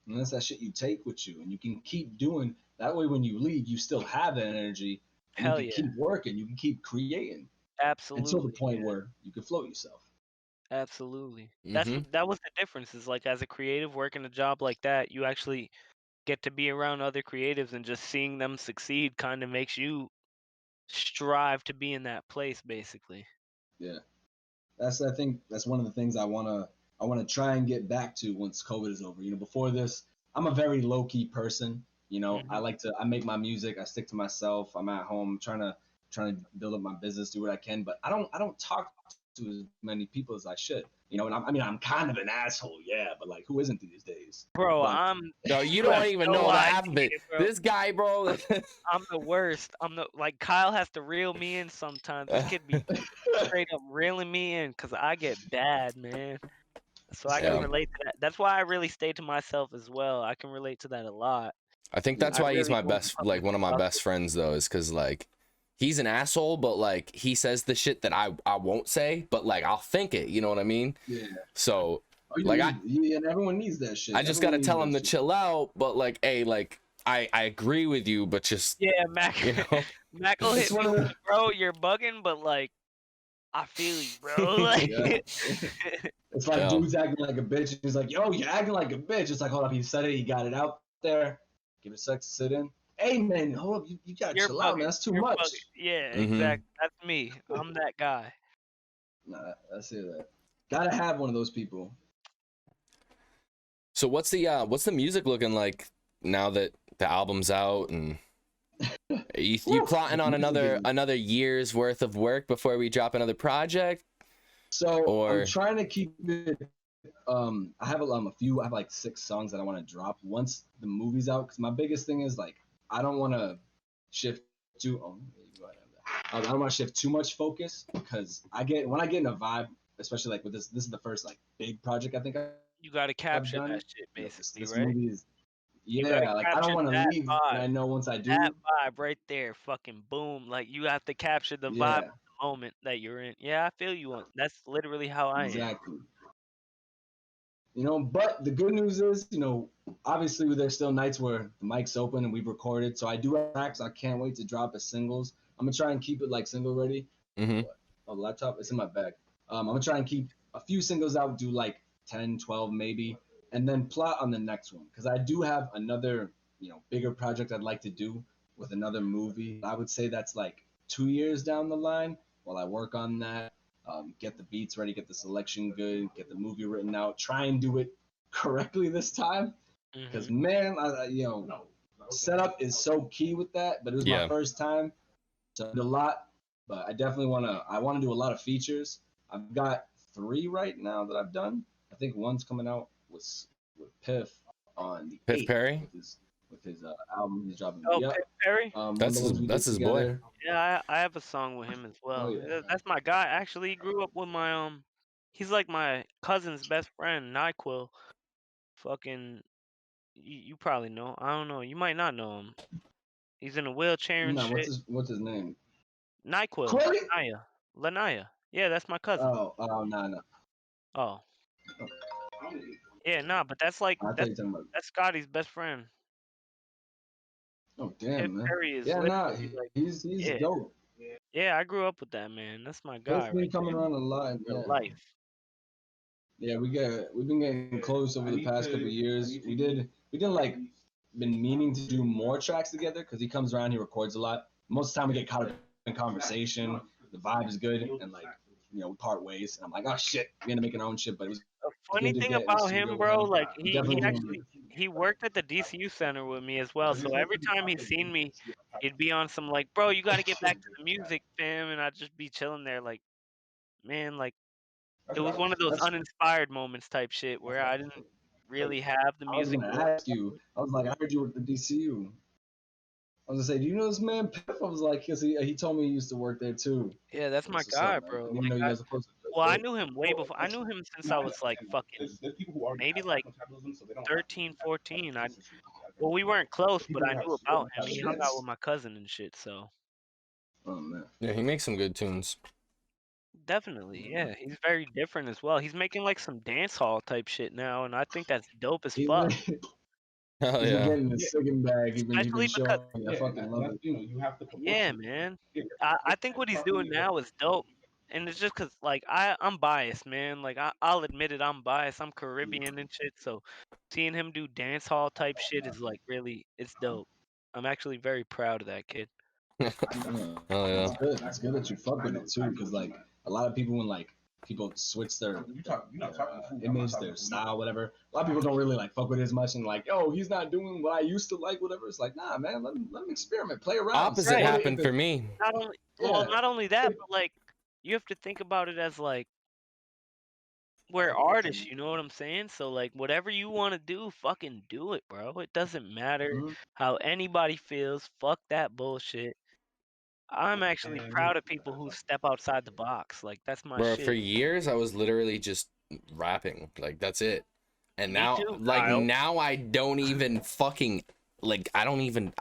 And that's that shit you take with you, and you can keep doing that way. When you leave, you still have that energy, and you can keep working, you can keep creating. Absolutely. Until the point where you can float yourself. Absolutely. That was the difference. Is like, as a creative working a job like that, you actually get to be around other creatives, and just seeing them succeed kind of makes you strive to be in that place, basically. Yeah. I think that's one of the things I wanna try and get back to once COVID is over. Before this, I'm a very low key person. I make my music, I stick to myself. I'm at home trying to trying to build up my business, do what I can, but I don't talk to as many people as I should. You know, and I'm kind of an asshole, yeah, but like, who isn't these days? Bro, But No, you you don't have even no know the half of it. idea, bro. This guy, bro. I'm the worst. Like Kyle has to reel me in sometimes. This kid be straight up reeling me in because I get bad, man. So I can Yeah. relate to that. That's why I really stay to myself as well. I can relate to that a lot. I think that's I why he's really my won't best, fuck like with one of my fuck best with- friends though, is because like he's an asshole, but like he says the shit that I won't say, but like I'll think it. You know what I mean? yeah, So you like and everyone needs that shit. I just Everyone gotta needs tell that him to shit. chill out, but like, hey, like I agree with you, but just Yeah, Mac. you know. Mac will It's hit me one of with, the- bro, you're bugging, but like, I feel you, bro. Like, Yeah. It's like Yeah. dude's acting like a bitch. He's like, yo, you're acting like a bitch. It's like, hold up, he said it, he got it out there. Give it a sec to sit in. Hey man, hold up, you gotta you're chill out, man. bugging. That's too You're much. bugging. Yeah, Mhm. exactly. That's me. I'm that guy. Nah, that's it. Gotta have one of those people. So what's the music looking like now that the album's out, and you plotting on another year's worth of work before we drop another project? So Or- I'm trying to keep it. I have I have like 6 songs that I want to drop once the movie's out. Because my biggest thing is like I don't want to shift too. Oh, I don't want to shift too much focus because when I get in a vibe, especially like with this is the first like big project I think You gotta capture done. that shit, You know, basically, this right? movie is You gotta like I don't capture want to that leave, vibe. and I know once I do, That vibe right there, fucking boom. Like you have to capture the vibe yeah, of the moment that you're in. Yeah, I feel you on. That's literally how I am. exactly. You know, but the good news is, you know, obviously there's still nights where the mic's open and we've recorded, so I do have tracks. I can't wait to drop as singles. I'm gonna try and keep it like single ready. Mhm. Oh, the laptop, it's in my bag. I'm gonna try and keep a few singles out, do like 10, 12 maybe, and then plot on the next one because I do have another, you know, bigger project I'd like to do with another movie. I would say that's like 2 years down the line while I work on that. Get the beats ready, get the selection good, get the movie written out, try and do it correctly this time. Because Mhm. man, you know, setup is so key with that. But it was Yeah. my first time, so I did a lot. But I definitely I want to do a lot of features. I've got 3 right now that I've done. I think one's coming out with Piff on the Piff 8th Perry? with his album he's dropping. Oh, Yep. Pitt Perry? One That's of the ones we that's did his boy. together. Yeah, I have a song with him as well. yeah. That's my guy. Actually, he grew up with my he's like my cousin's best friend, Nyquil. Fucking, you probably know. I don't know. You might not know him. He's in a wheelchair and No, shit. what's his name? Nyquil, Quilly? Lanaya. Yeah, that's my cousin. Oh, no. Oh, yeah, nah, but that's like I thought you were talking about. that's Scotty's best friend. Oh Pitt damn, man. Perry is Yeah, nah, literally like, he's yeah, dope. yeah. I grew up with that man. That's my guy Piff's been right coming there. around a lot. Real Yeah. life. Yeah, we've been getting close over the past couple of years. We did like been meaning to do more tracks together because he comes around, he records a lot. Most of the time we get caught up in conversation. The vibe is good, and like you know we part ways. And I'm like, oh shit, we end up making our own shit, but it was The funny good to thing get in the about studio him, with bro, him. like We he definitely actually he worked at the DCU center with me as well. So every time he seen me, he'd be on some like, bro, you got to get back to the music, fam, and I'd just be chilling there, like, man, like it was one of those That's- uninspired moments type shit where I didn't really have the I was music. gonna ask you. I was like, I heard you work at the DCU. I was gonna say, do you know this man Piff? I was like, cause he told me he used to work there too. Yeah, that's my What's guy, up, man? I bro. didn't even Like, know you guys were close. well, I knew him way before. I knew him since I was like fucking maybe like 13, 14. Well, we weren't close, but I knew about him. He hung out with my cousin and shit, so. Oh man. Yeah, he makes some good tunes. Definitely, yeah. He's very different as well. He's making like some dance hall type shit now, and I think that's dope as He's fuck. been, Oh he's been yeah. getting his second bag. He's been Especially because, showing me. I fucking love it. yeah, man. I think what he's doing now is dope, and it's just cause like I'm biased, man. Like I'll admit it, I'm biased. I'm Caribbean and shit, so seeing him do dance hall type shit is like really, it's dope. I'm actually very proud of that kid. Oh yeah. It's good. It's good that you fuck with it too, because like a lot of people when like people switch their image, their style, whatever. A lot of people don't really like fuck with it as much and like, oh, he's not doing what I used to like, whatever. It's like, nah, man, let him experiment, play around. Opposite Right. happened for me. Not only not only that, but like you have to think about it as like we're artists, you know what I'm saying? So like whatever you want to do, fucking do it, bro. It doesn't matter how anybody feels. Fuck that bullshit. I'm actually proud of people who step outside the box. Like that's my Bro, shit. for years I was literally just rapping. Like that's it. And Me now too, like Kyle. now I don't even fucking like I don't even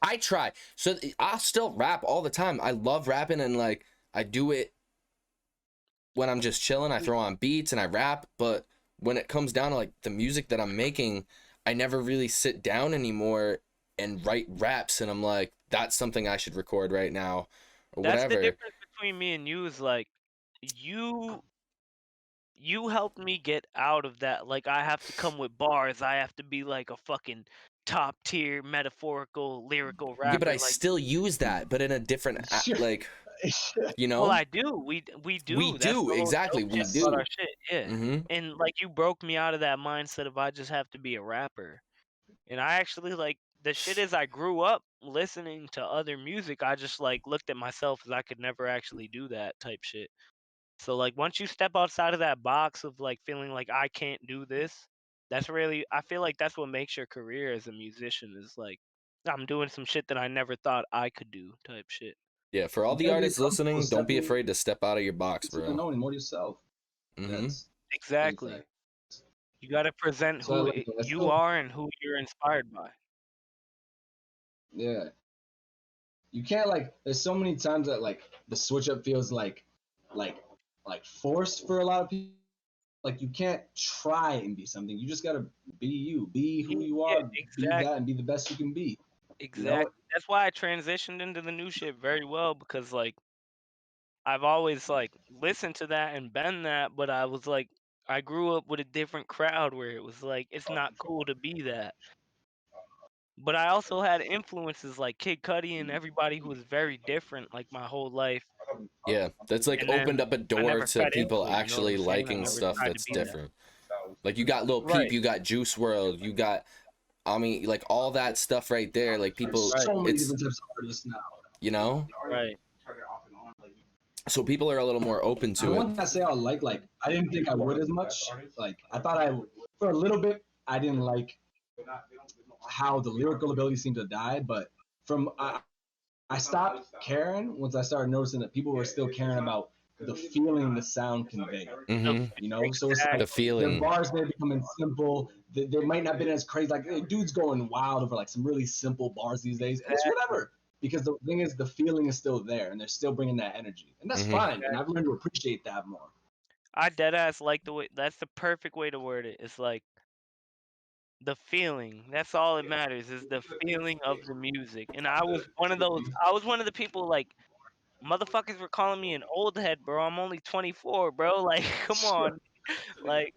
I try. So I'll still rap all the time. I love rapping and like I do it when I'm just chilling. I throw on beats and I rap, but when it comes down to like the music that I'm making, I never really sit down anymore and write raps and I'm like that's something I should record right now or That's whatever. the difference between me and you is like you helped me get out of that. Like I have to come with bars. I have to be like a fucking top tier metaphorical lyrical rapper. Yeah, but I like still use that, but in a different like you know. well, I do. We do. We That's the do whole exactly. dope We shit about do. our shit. Yeah. Mm-hmm. And like you broke me out of that mindset of I just have to be a rapper. And I actually like the shit is I grew up listening to other music. I just like looked at myself as I could never actually do that type shit. So like once you step outside of that box of like feeling like I can't do this, that's really I feel like that's what makes your career as a musician is like I'm doing some shit that I never thought I could do type shit. Yeah, for all You the gotta be artists comfortable listening, don't be stepping afraid to step out of your box, into the bro. unknown and more yourself. Mm-hmm. That's Exactly. You got to present so I who like that. That's you still, are and who you're inspired by. yeah. You can't like. There's so many times that like the switch up feels like forced for a lot of people. Like you can't try and be something. You just gotta be you, be who you Yeah, are, be exactly. that, and be the best you can be. Exactly. That's why I transitioned into the new shit very well because like I've always like listened to that and been that, but I was like I grew up with a different crowd where it was like it's not cool to be that. But I also had influences like Kid Cudi and everybody who was very different like my whole life. Yeah, that's like And opened then up a I door never to fed into people it, you know what actually I'm saying? I liking never stuff tried to that's be that. different. Like you got Lil Peep, Right. you got Juice World, you got I mean like all that stuff right there. Like people, There's so many it's different types of artists now. you know, Right. so people are a little more open The to it. one thing I say I like I didn't think I would as much. Like I thought I for a little bit I didn't like how the lyrical ability seemed to die, but from I stopped caring once I started noticing that people were still caring about the feeling the sound conveyed. Mm-hmm. You know, so it's The like their feeling. bars may be becoming simple. They might not have been as crazy. Like hey, dude's going wild over like some really simple bars these days, and it's whatever. Because the thing is, the feeling is still there, and they're still bringing that energy, and that's fine. And I've learned to appreciate that more. I deadass like the way that's the perfect way to word it. It's like the feeling. That's all that matters is the feeling of the music. And I was one of those I was one of the people like motherfuckers were calling me an old head, bro. I'm only 24, bro. Like, come on. Like,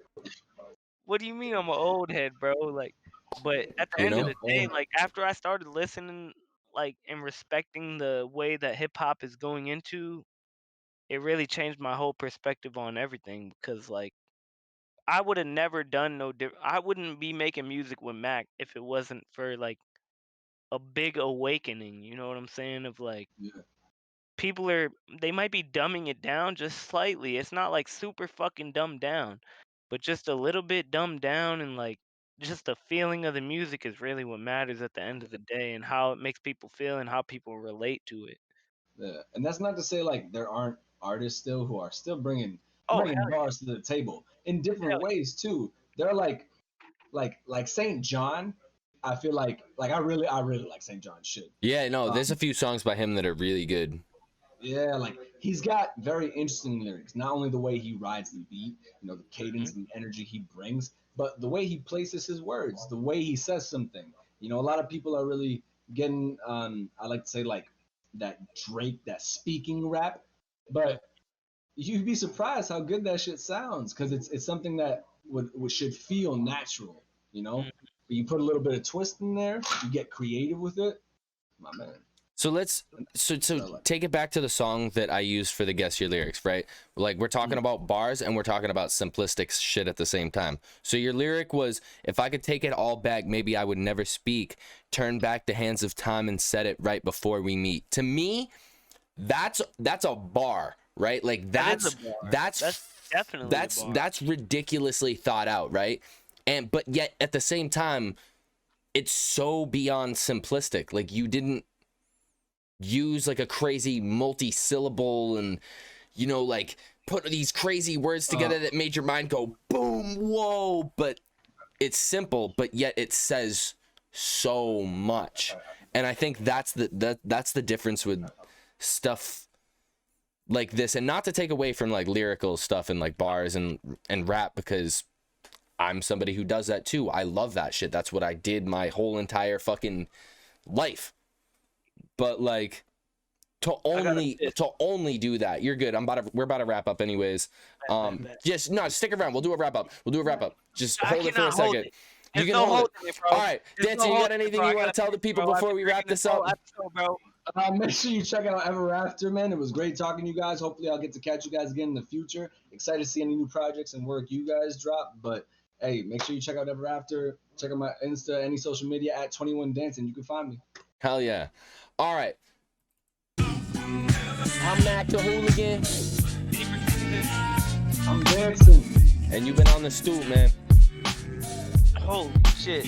what do you mean I'm an old head, bro? Like, but at the You end of know? the day, like after I started listening like and respecting the way that hip hop is going into, it really changed my whole perspective on everything because like I would have never done no different. I wouldn't be making music with Mac if it wasn't for like a big awakening. You know what I'm saying? Of like Yeah. people are they might be dumbing it down just slightly. It's not like super fucking dumbed down, but just a little bit dumbed down and like just the feeling of the music is really what matters at the end of the day and how it makes people feel and how people relate to it. Yeah, and that's not to say like there aren't artists still who are still Oh bringing hell bars to the table in different yeah. ways too. They're like Saint John. I feel like I really like Saint John's shit. Yeah, no, there's a few songs by him that are really good. Yeah, like he's got very interesting lyrics. Not only the way he rides the beat, you know, the cadence and the energy he brings, but the way he places his words, the way he says something. You know, a lot of people are really getting I like to say like that Drake, that speaking rap, but you'd be surprised how good that shit sounds because it's something that should feel natural, you know. Mhm. But you put a little bit of twist in there, you get creative with it, my man. So take it back to the song that I used for the Guess Your Lyrics, right? Like, we're talking about bars and we're talking about simplistic shit at the same time. So your lyric was, if I could take it all back, maybe I would never speak. Turn back the hands of time and set it right before we meet. To me, that's a bar, right? Like, that's definitely a bar. That's ridiculously thought out, right? But yet at the same time, it's so beyond simplistic. Like, you didn't use like a crazy multi-syllable and, you know, like put these crazy words together that made your mind go boom, whoa. But it's simple, but yet it says so much. And I think that's the difference with stuff like this. And not to take away from like lyrical stuff and like bars and rap, because I'm somebody who does that too. I love that shit. That's what I did my whole entire fucking life. But like, to only do that, you're good. We're about to wrap up anyways. Just stick around. We'll do a wrap up. Just hold it for a second. You can hold it. All right, Danson, you got anything you want to tell the people before we wrap this up? Make sure you check out Ever After, man. It was great talking to you guys. Hopefully, I'll get to catch you guys again in the future. Excited to see any new projects and work you guys drop. But hey, make sure you check out Ever After. Check out my Insta, any social media at 21Danson. You can find me. Hell yeah. All right. I'm Mac the Hooligan. I'm Danson. And you've been on the Stoop, man. Holy shit.